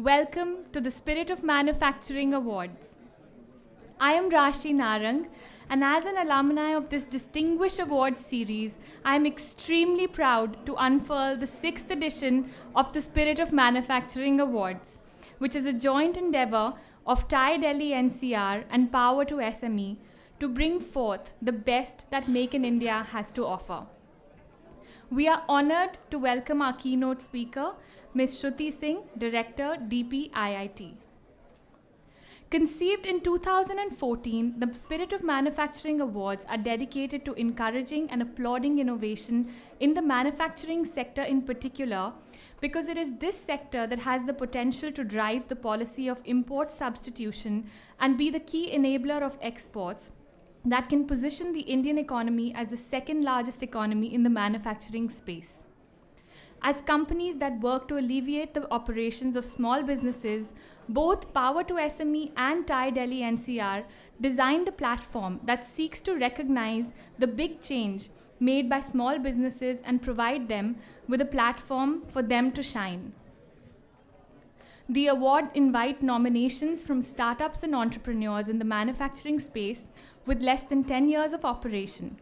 Welcome to the Spirit of Manufacturing Awards. I am Rashi Narang, and as an alumni of this distinguished awards series, I am extremely proud to unfurl the 6th edition of the Spirit of Manufacturing Awards, which is a joint endeavor of TiE Delhi-NCR and Power2SME to bring forth the best that Make in India has to offer. We are honored to welcome our keynote speaker, Ms. Shruti Singh, Director, DP IIT. Conceived in 2014, the Spirit of Manufacturing Awards are dedicated to encouraging and applauding innovation in the manufacturing sector in particular, because it is this sector that has the potential to drive the policy of import substitution and be the key enabler of exports that can position the Indian economy as the second largest economy in the manufacturing space. As companies that work to alleviate the operations of small businesses, both Power2SME and TiE Delhi-NCR designed a platform that seeks to recognize the big change made by small businesses and provide them with a platform for them to shine. The award invites nominations from startups and entrepreneurs in the manufacturing space with less than 10 years of operation.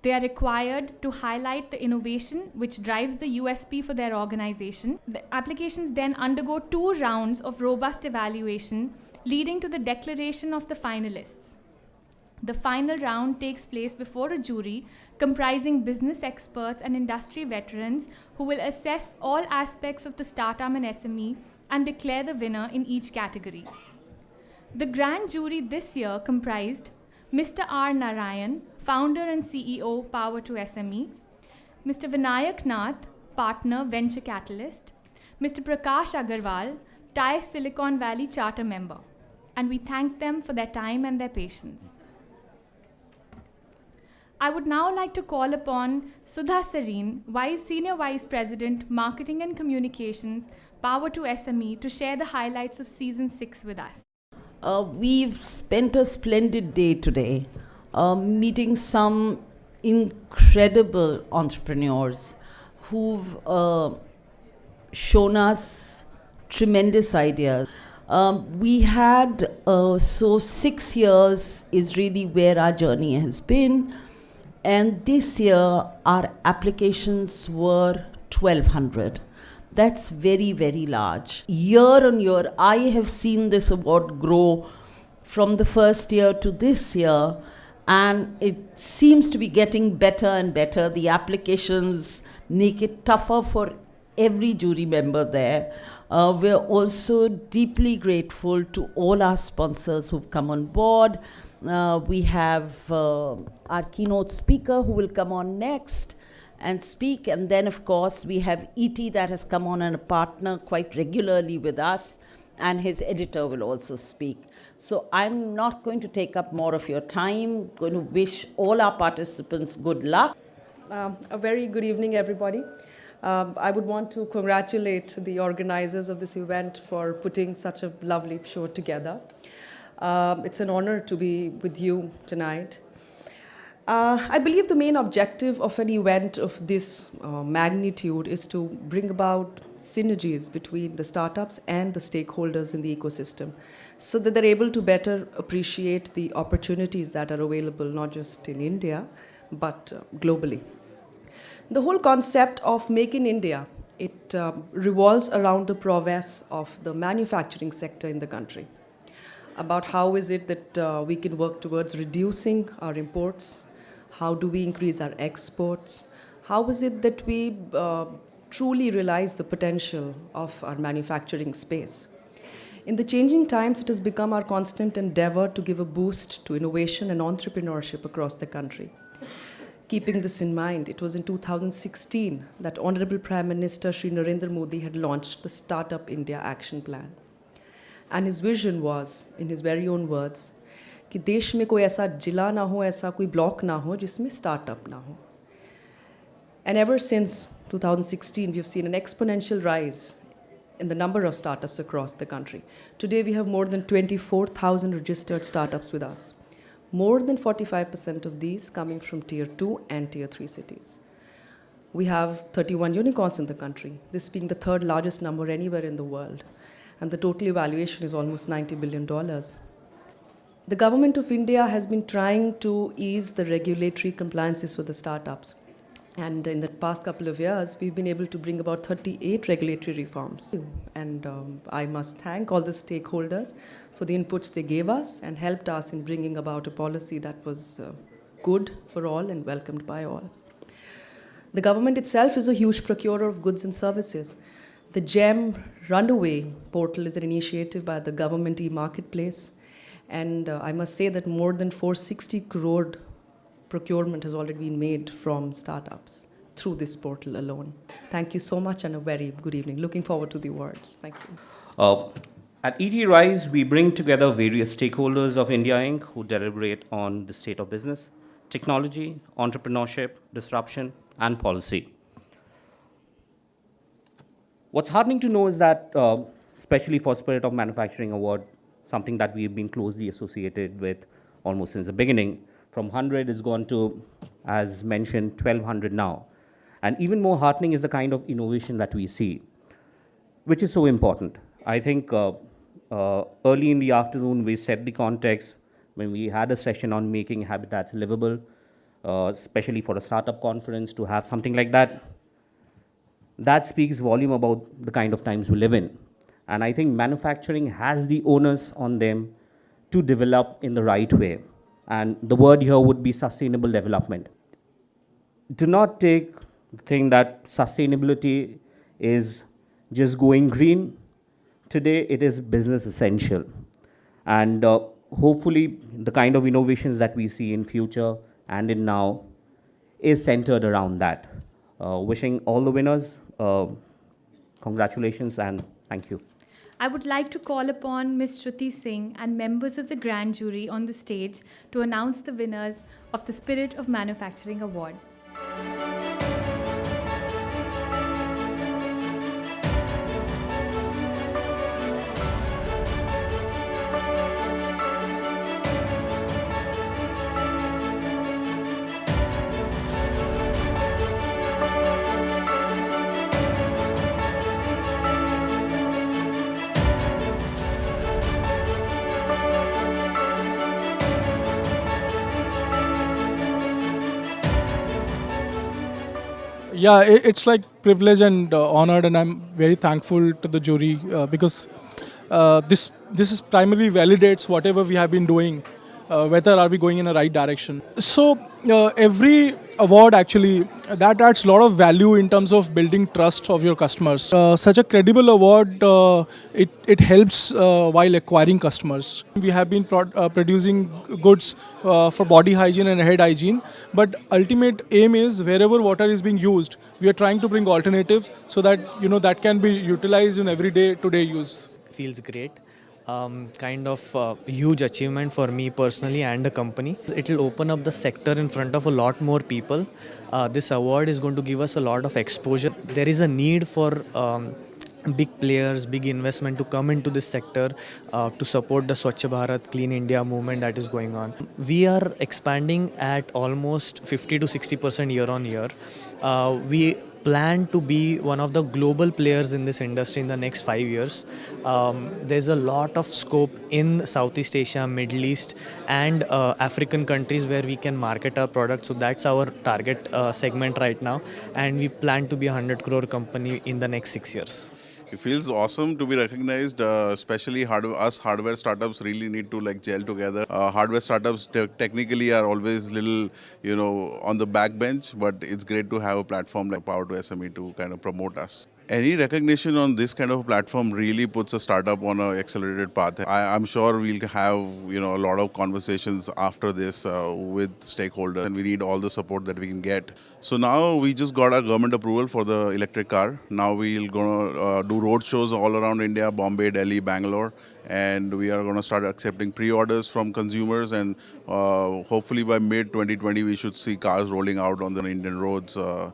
They are required to highlight the innovation which drives the USP for their organization. The applications then undergo 2 rounds of robust evaluation, leading to the declaration of the finalists. The final round takes place before a jury comprising business experts and industry veterans who will assess all aspects of the startup and SME and declare the winner in each category. The grand jury this year comprised Mr. R. Narayan, founder and CEO, Power2SME, Mr. Vinayak Nath, partner, Venture Catalyst, Mr. Prakash Agarwal, TiE Silicon Valley Charter member, and we thank them for their time and their patience. I would now like to call upon Sudha Sareen, Senior Vice President, Marketing and Communications, Power2SME, to share the highlights of Season 6 with us. We've spent a splendid day today meeting some incredible entrepreneurs who've shown us tremendous ideas. We had, so 6 years is really where our journey has been. And this year, our applications were 1,200. That's very, very large. Year on year, I have seen this award grow from the first year to this year, and it seems to be getting better and better. The applications make it tougher for every jury member there. We're also deeply grateful to all our sponsors who've come on board. We have our keynote speaker who will come on next and speak, and then of course we have E.T. that has come on and a partner quite regularly with us, and his editor will also speak. So I'm not going to take up more of your time. Going to wish all our participants good luck. A very good evening, everybody. I would want to congratulate the organizers of this event for putting such a lovely show together. It's an honor to be with you tonight. I believe the main objective of an event of this magnitude is to bring about synergies between the startups and the stakeholders in the ecosystem, so that they're able to better appreciate the opportunities that are available not just in India, but globally. The whole concept of Make in India, it revolves around the prowess of the manufacturing sector in the country. About how is it that we can work towards reducing our imports, how do we increase our exports, how is it that we truly realize the potential of our manufacturing space. In the changing times, it has become our constant endeavor to give a boost to innovation and entrepreneurship across the country. Keeping this in mind, it was in 2016 that Honorable Prime Minister Shri Narendra Modi had launched the Startup India Action Plan. And his vision was, in his very own words, कि देश में कोई ऐसा जिला ना हो, ऐसा कोई block ना हो जिसमें startup ना हो. And ever since 2016, we've seen an exponential rise in the number of startups across the country. Today, we have more than 24,000 registered startups with us. More than 45% of these coming from Tier 2 and Tier 3 cities. We have 31 unicorns in the country, this being the 3rd largest number anywhere in the world. and the total evaluation is almost $90 billion. The government of India has been trying to ease the regulatory compliances for the startups. And in the past couple of years, we've been able to bring about 38 regulatory reforms. And I must thank all the stakeholders for the inputs they gave us and helped us in bringing about a policy that was good for all and welcomed by all. The government itself is a huge procurer of goods and services. The GEM Runaway portal is an initiative by the government e-marketplace. And I must say that more than 460 crore procurement has already been made from startups through this portal alone. Thank you so much and a very good evening. Looking forward to the awards. Thank you. At ET Rise, we bring together various stakeholders of India Inc. who deliberate on the state of business, technology, entrepreneurship, disruption, and policy. What's heartening to know is that, especially for Spirit of Manufacturing Award, something that we've been closely associated with almost since the beginning, from 100 it's gone to, as mentioned, 1,200 now. And even more heartening is the kind of innovation that we see, which is so important. I think early in the afternoon, we set the context when we had a session on making habitats livable, especially for a startup conference, to have something like that. That speaks volume about the kind of times we live in. And I think manufacturing has the onus on them to develop in the right way. And the word here would be sustainable development. Do not take the thing that sustainability is just going green. Today, it is business essential. And hopefully, the kind of innovations that we see in future and in now is centered around that. Wishing all the winners congratulations and thank you. I would like to call upon Ms. Shruti Singh and members of the grand jury on the stage to announce the winners of the Spirit of Manufacturing Awards. Yeah, it's like privilege and honored, and I'm very thankful to the jury because this is primarily validates whatever we have been doing, whether are we going in a right direction. So every award actually that adds a lot of value in terms of building trust of your customers. Such a credible award, it helps while acquiring customers. We have been producing goods for body hygiene and head hygiene, but ultimate aim is wherever water is being used, we are trying to bring alternatives so that that can be utilized in everyday today use. Feels great. Kind of huge achievement for me personally and the company. It will open up the sector in front of a lot more people. This award is going to give us a lot of exposure. There is a need for big players, big investment to come into this sector to support the Swachh Bharat, Clean India movement that is going on. We are expanding at almost 50 to 60% year on year. We plan to be one of the global players in this industry in the next 5 years. There's a lot of scope in Southeast Asia, Middle East and African countries where we can market our products. So that's our target segment right now, and we plan to be a 100 crore company in the next 6 years. It feels awesome to be recognized, especially us hardware startups really need to gel together. Hardware startups technically are always little, on the backbench, but it's great to have a platform like Power2SME to kind of promote us. Any recognition on this kind of a platform really puts a startup on an accelerated path. I'm sure we'll have a lot of conversations after this with stakeholders, and we need all the support that we can get. So now we just got our government approval for the electric car. Now we're going to do road shows all around India, Bombay, Delhi, Bangalore, and we are going to start accepting pre-orders from consumers, and hopefully by mid-2020 we should see cars rolling out on the Indian roads, to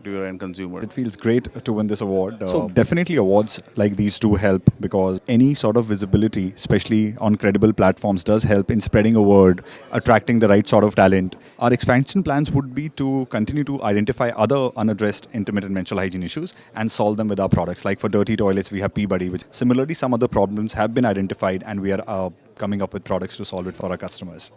your end consumer. It feels great to win this award. So definitely awards like these do help, because any sort of visibility, especially on credible platforms, does help in spreading a word, attracting the right sort of talent. Our expansion plans would be to continue to identify other unaddressed intimate and menstrual hygiene issues and solve them with our products. Like for dirty toilets, we have P-Buddy, which similarly some other problems have been identified, and we are coming up with products to solve it for our customers.